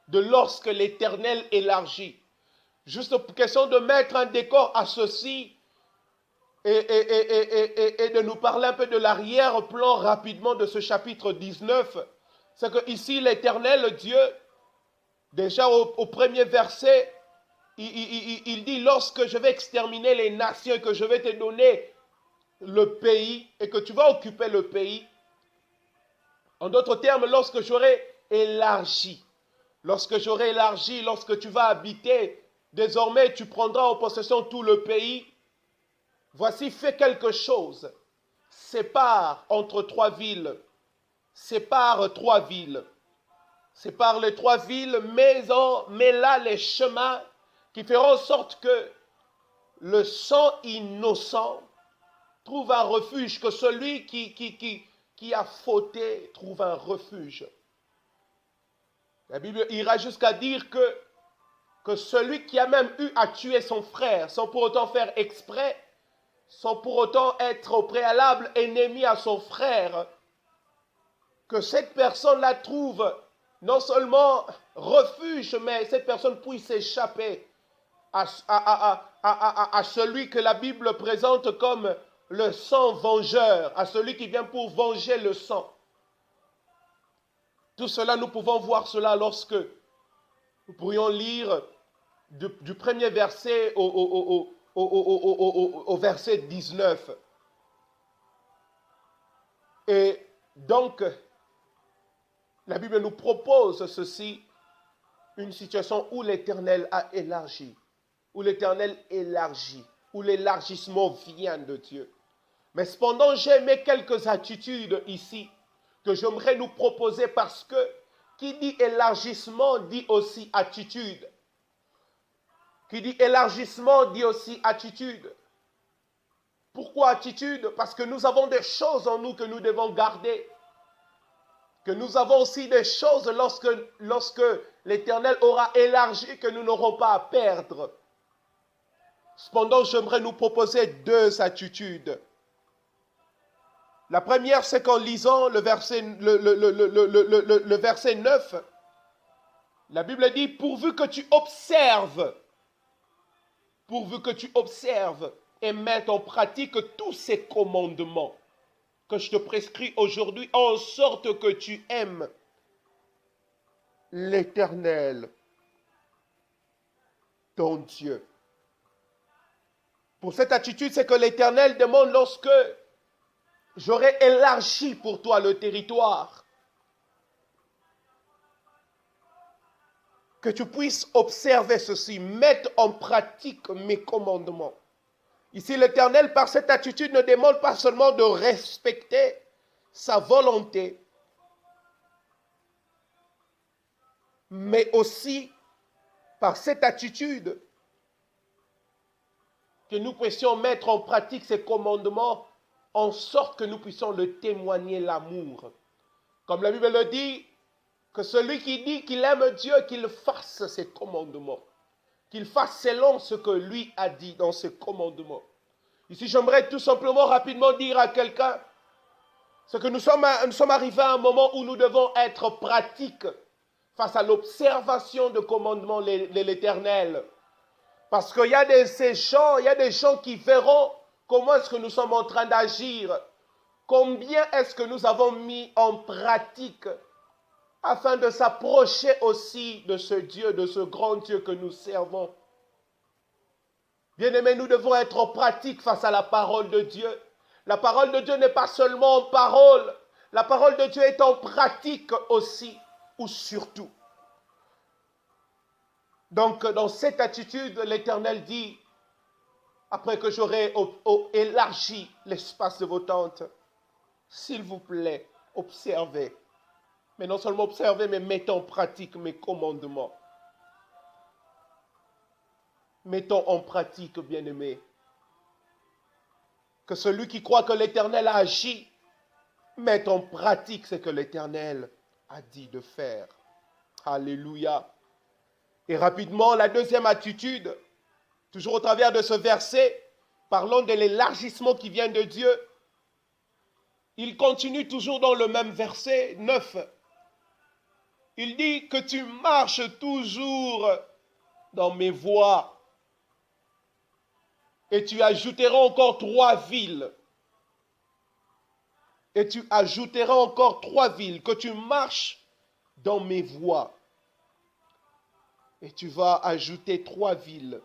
de lorsque l'Éternel élargit. Juste question de mettre un décor à ceci et de nous parler un peu de l'arrière-plan rapidement de ce chapitre 19. C'est que ici l'Éternel Dieu, déjà au premier verset, il dit, lorsque je vais exterminer les nations et que je vais te donner le pays et que tu vas occuper le pays, en d'autres termes, lorsque j'aurai élargi, lorsque tu vas habiter, désormais tu prendras en possession tout le pays, voici, fais quelque chose, sépare entre trois villes, sépare trois villes, sépare les trois villes, mets là les chemins qui feront en sorte que le sang innocent trouve un refuge, que celui qui a fauté trouve un refuge. La Bible ira jusqu'à dire que celui qui a même eu à tuer son frère, sans pour autant faire exprès, sans pour autant être au préalable ennemi à son frère, que cette personne-là trouve non seulement refuge, mais cette personne puisse échapper à celui que la Bible présente comme le sang vengeur, à celui qui vient pour venger le sang. Tout cela, nous pouvons voir cela lorsque nous pourrions lire du premier verset au verset 19. Et donc, la Bible nous propose ceci, une situation où l'Éternel a élargi, où l'Éternel élargit, où l'élargissement vient de Dieu. Mais cependant, j'ai mis quelques attitudes ici que j'aimerais nous proposer parce que qui dit élargissement dit aussi attitude. Qui dit élargissement dit aussi attitude. Pourquoi attitude? Parce que nous avons des choses en nous que nous devons garder. Que nous avons aussi des choses lorsque l'Éternel aura élargi que nous n'aurons pas à perdre. Cependant, j'aimerais nous proposer deux attitudes. La première, c'est qu'en lisant le verset 9, la Bible dit, pourvu que tu observes et mettes en pratique tous ces commandements que je te prescris aujourd'hui, en sorte que tu aimes l'Éternel, ton Dieu. Pour cette attitude, c'est que l'Éternel demande lorsque j'aurai élargi pour toi le territoire, que tu puisses observer ceci, mettre en pratique mes commandements. Ici, l'Éternel, par cette attitude, ne demande pas seulement de respecter sa volonté, mais aussi, par cette attitude, que nous puissions mettre en pratique ces commandements en sorte que nous puissions le témoigner l'amour. Comme la Bible le dit, que celui qui dit qu'il aime Dieu, qu'il fasse ses commandements. Qu'il fasse selon ce que lui a dit dans ses commandements. Ici, j'aimerais tout simplement rapidement dire à quelqu'un, c'est que nous sommes arrivés à un moment où nous devons être pratiques face à l'observation de commandements de l'Éternel. Parce qu'il y a des gens qui verront comment est-ce que nous sommes en train d'agir. Combien est-ce que nous avons mis en pratique afin de s'approcher aussi de ce Dieu, de ce grand Dieu que nous servons. Bien-aimés, nous devons être en pratique face à la parole de Dieu. La parole de Dieu n'est pas seulement en parole. La parole de Dieu est en pratique aussi, ou surtout. Donc, dans cette attitude, l'Éternel dit, après que j'aurai élargi l'espace de vos tentes, s'il vous plaît, observez. Mais non seulement observez, mais mettez en pratique mes commandements. Mettons en pratique, bien-aimés, que celui qui croit que l'Éternel a agi, mette en pratique ce que l'Éternel a dit de faire. Alléluia. Et rapidement, la deuxième attitude, toujours au travers de ce verset, parlons de l'élargissement qui vient de Dieu. Il continue toujours dans le même verset 9. Il dit que tu marches toujours dans mes voies. Et tu ajouteras encore 3 villes. Et tu ajouteras encore 3 villes, que tu marches dans mes voies. Et tu vas ajouter 3 villes.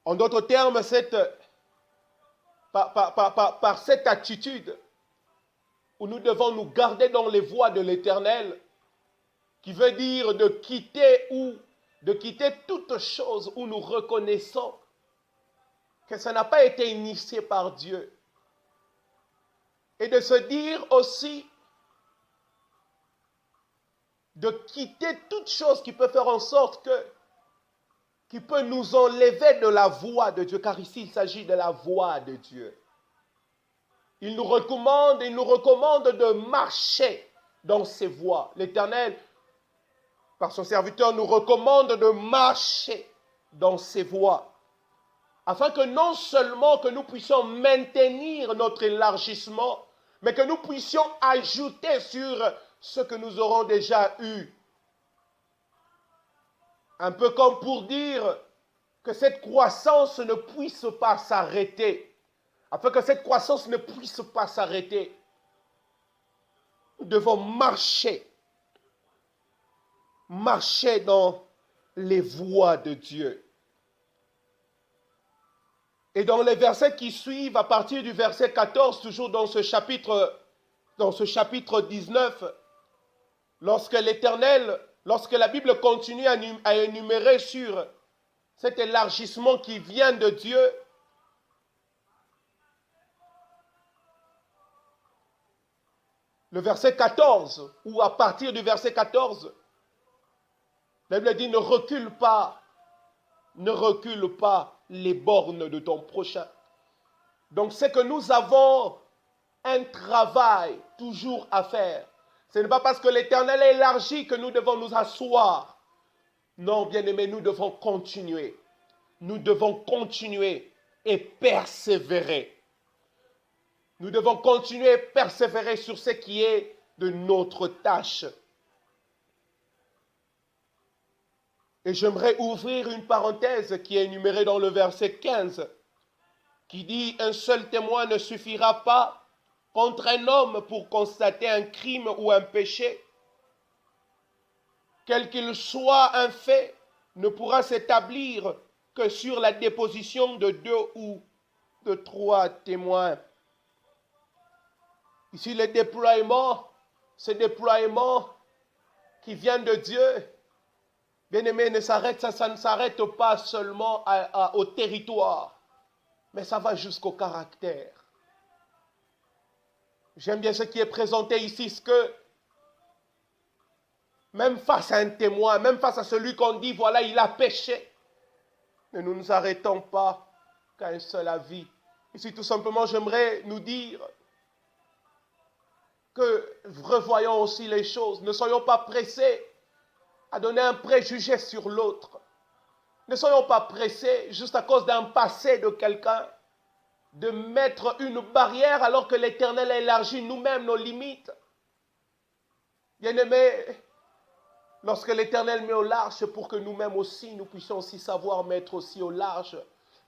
En d'autres termes, par cette attitude où nous devons nous garder dans les voies de l'Éternel, qui veut dire de quitter toute chose où nous reconnaissons que ça n'a pas été initié par Dieu. Et de se dire aussi de quitter toute chose qui peut faire en sorte qui peut nous enlever de la voie de Dieu, car ici il s'agit de la voie de Dieu. Il nous recommande de marcher dans ses voies. L'Éternel, par son serviteur, nous recommande de marcher dans ses voies, afin que non seulement que nous puissions maintenir notre élargissement, mais que nous puissions ajouter sur ce que nous aurons déjà eu. Un peu comme pour dire que cette croissance ne puisse pas s'arrêter. Afin que cette croissance ne puisse pas s'arrêter, nous devons marcher dans les voies de Dieu. Et dans les versets qui suivent, à partir du verset 14, toujours dans ce chapitre 19, lorsque la Bible continue à énumérer sur cet élargissement qui vient de Dieu, le verset 14, ou à partir du verset 14, la Bible dit ne recule pas les bornes de ton prochain. Donc c'est que nous avons un travail toujours à faire. Ce n'est pas parce que l'Éternel est élargi que nous devons nous asseoir. Non, bien-aimés, nous devons continuer. Nous devons continuer et persévérer. Nous devons continuer et persévérer sur ce qui est de notre tâche. Et j'aimerais ouvrir une parenthèse qui est énumérée dans le verset 15, qui dit « Un seul témoin ne suffira pas contre un homme pour constater un crime ou un péché. Quel qu'il soit, un fait ne pourra s'établir que sur la déposition de 2 ou de 3 témoins. » Ici, ce déploiement qui vient de Dieu, bien-aimé, ça ne s'arrête pas seulement au territoire, mais ça va jusqu'au caractère. J'aime bien ce qui est présenté ici, ce que même face à un témoin, même face à celui qu'on dit, voilà, il a péché, ne nous nous arrêtons pas qu'à un seul avis. Ici, tout simplement, j'aimerais nous dire que revoyons aussi les choses. Ne soyons pas pressés à donner un préjugé sur l'autre. Ne soyons pas pressés, juste à cause d'un passé de quelqu'un, de mettre une barrière alors que l'Éternel a élargi nous-mêmes nos limites. Bien-aimés, lorsque l'Éternel met au large, c'est pour que nous-mêmes aussi, nous puissions aussi savoir mettre aussi au large.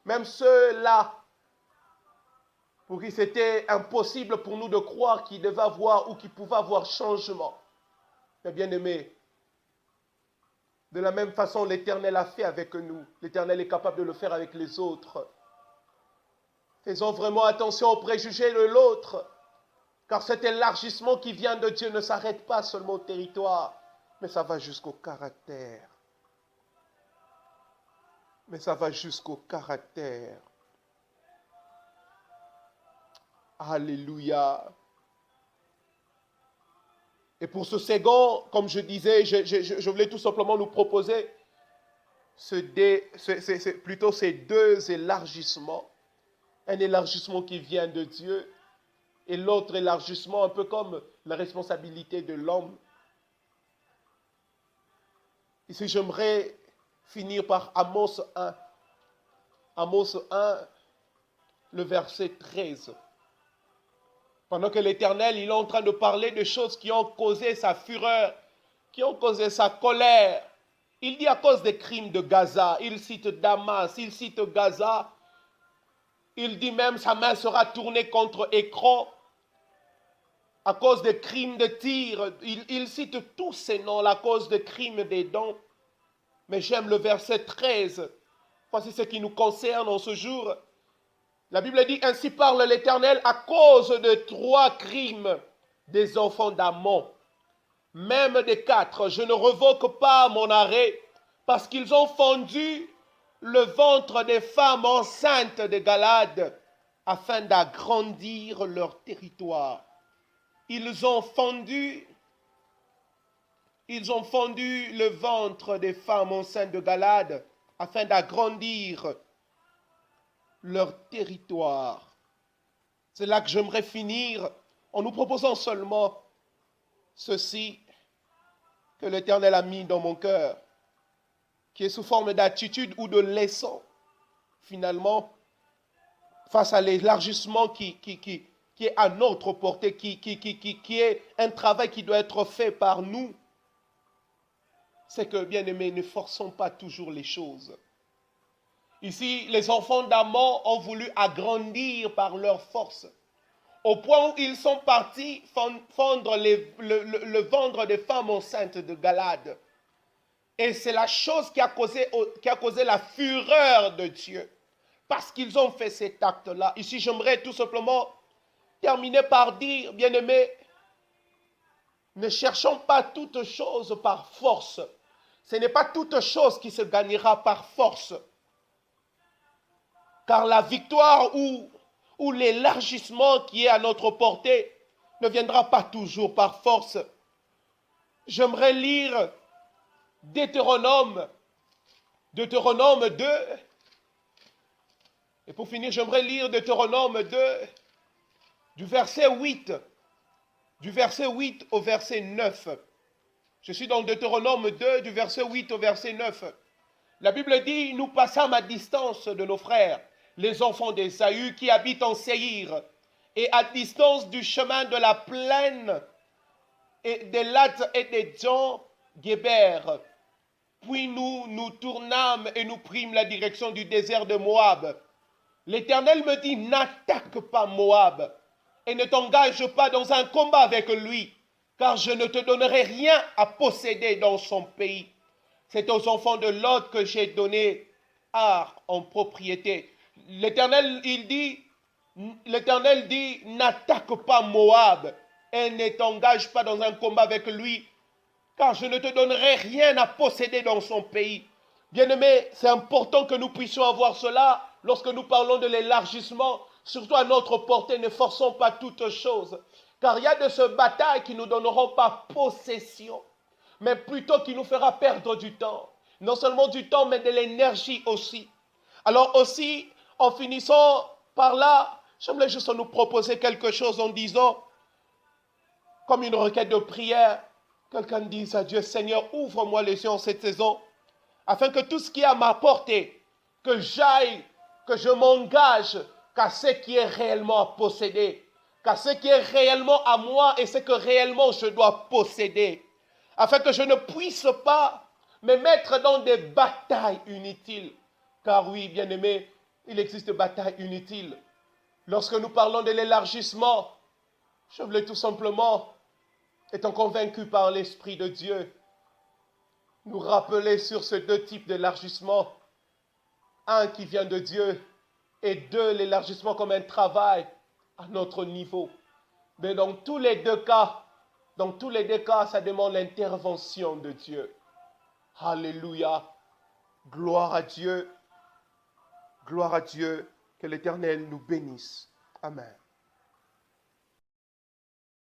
Même ceux-là, pour qui c'était impossible pour nous de croire qu'ils devaient avoir ou qu'ils pouvaient avoir changement. Mais bien-aimés, de la même façon, l'Éternel a fait avec nous. L'Éternel est capable de le faire avec les autres. Faisons vraiment attention aux préjugés de l'autre, car cet élargissement qui vient de Dieu ne s'arrête pas seulement au territoire, mais ça va jusqu'au caractère. Mais ça va jusqu'au caractère. Alléluia. Et pour ce second, comme je disais, je voulais tout simplement nous proposer plutôt ces 2 élargissements. Un élargissement qui vient de Dieu et l'autre élargissement un peu comme la responsabilité de l'homme. Ici, j'aimerais finir par Amos 1. Amos 1, le verset 13. Pendant que l'Éternel, il est en train de parler de choses qui ont causé sa fureur, qui ont causé sa colère. Il dit à cause des crimes de Gaza, il cite Damas, il cite Gaza. Il dit même sa main sera tournée contre Écran. À cause des crimes de Tyr, il cite tous ces noms à cause des crimes des dons. Mais j'aime le verset 13. Voici ce qui nous concerne en ce jour. La Bible dit, ainsi parle l'Éternel à cause de 3 crimes des enfants d'Ammon, même des 4. Je ne revoque pas mon arrêt parce qu'ils ont fendu le ventre des femmes enceintes de Galade afin d'agrandir leur territoire. Ils ont fendu le ventre des femmes enceintes de Galade afin d'agrandir leur territoire. C'est là que j'aimerais finir en nous proposant seulement ceci que l'Éternel a mis dans mon cœur, qui est sous forme d'attitude ou de leçon, finalement, face à l'élargissement qui est à notre portée, qui est un travail qui doit être fait par nous. C'est que, bien-aimés, ne forçons pas toujours les choses. Ici, les enfants d'Ammon ont voulu agrandir par leur force, au point où ils sont partis fendre le ventre des femmes enceintes de Galade. Et c'est la chose qui a causé la fureur de Dieu, parce qu'ils ont fait cet acte-là. Ici, j'aimerais tout simplement terminer par dire, bien-aimés, ne cherchons pas toute chose par force. Ce n'est pas toute chose qui se gagnera par force. Car la victoire ou l'élargissement qui est à notre portée ne viendra pas toujours par force. J'aimerais lire Deutéronome 2. Et pour finir, j'aimerais lire Deutéronome 2 du verset 8 au verset 9. Je suis dans Deutéronome 2 du verset 8 au verset 9. La Bible dit, nous passâmes à distance de nos frères, les enfants d'Ésaü qui habitent en Séhir, et à distance du chemin de la plaine et des Lattes et des Djan Guéber. Puis nous tournâmes et nous prîmes la direction du désert de Moab. L'Éternel me dit, n'attaque pas Moab et ne t'engage pas dans un combat avec lui, car je ne te donnerai rien à posséder dans son pays. C'est aux enfants de Lot que j'ai donné Ar en propriété. L'Éternel dit, n'attaque pas Moab et ne t'engage pas dans un combat avec lui, car je ne te donnerai rien à posséder dans son pays. Bien-aimés, c'est important que nous puissions avoir cela lorsque nous parlons de l'élargissement, surtout à notre portée. Ne forçons pas toutes choses, car il y a de ce bataille qui ne nous donneront pas possession, mais plutôt qui nous fera perdre du temps. Non seulement du temps, mais de l'énergie aussi. Alors aussi, en finissant par là, j'aimerais juste nous proposer quelque chose en disant, comme une requête de prière, quelqu'un dise à Dieu, Seigneur, ouvre-moi les yeux en cette saison, afin que tout ce qui est à ma portée, que j'aille, que je m'engage, qu'à ce qui est réellement à posséder, qu'à ce qui est réellement à moi et ce que réellement je dois posséder, afin que je ne puisse pas me mettre dans des batailles inutiles. Car oui, bien-aimés, il existe des batailles inutiles. Lorsque nous parlons de l'élargissement, je voulais tout simplement, étant convaincu par l'Esprit de Dieu, nous rappeler sur ces 2 types d'élargissement. Un qui vient de Dieu et 2, l'élargissement comme un travail à notre niveau. Mais dans tous les deux cas, ça demande l'intervention de Dieu. Alléluia. Gloire à Dieu. Gloire à Dieu. Que l'Éternel nous bénisse. Amen.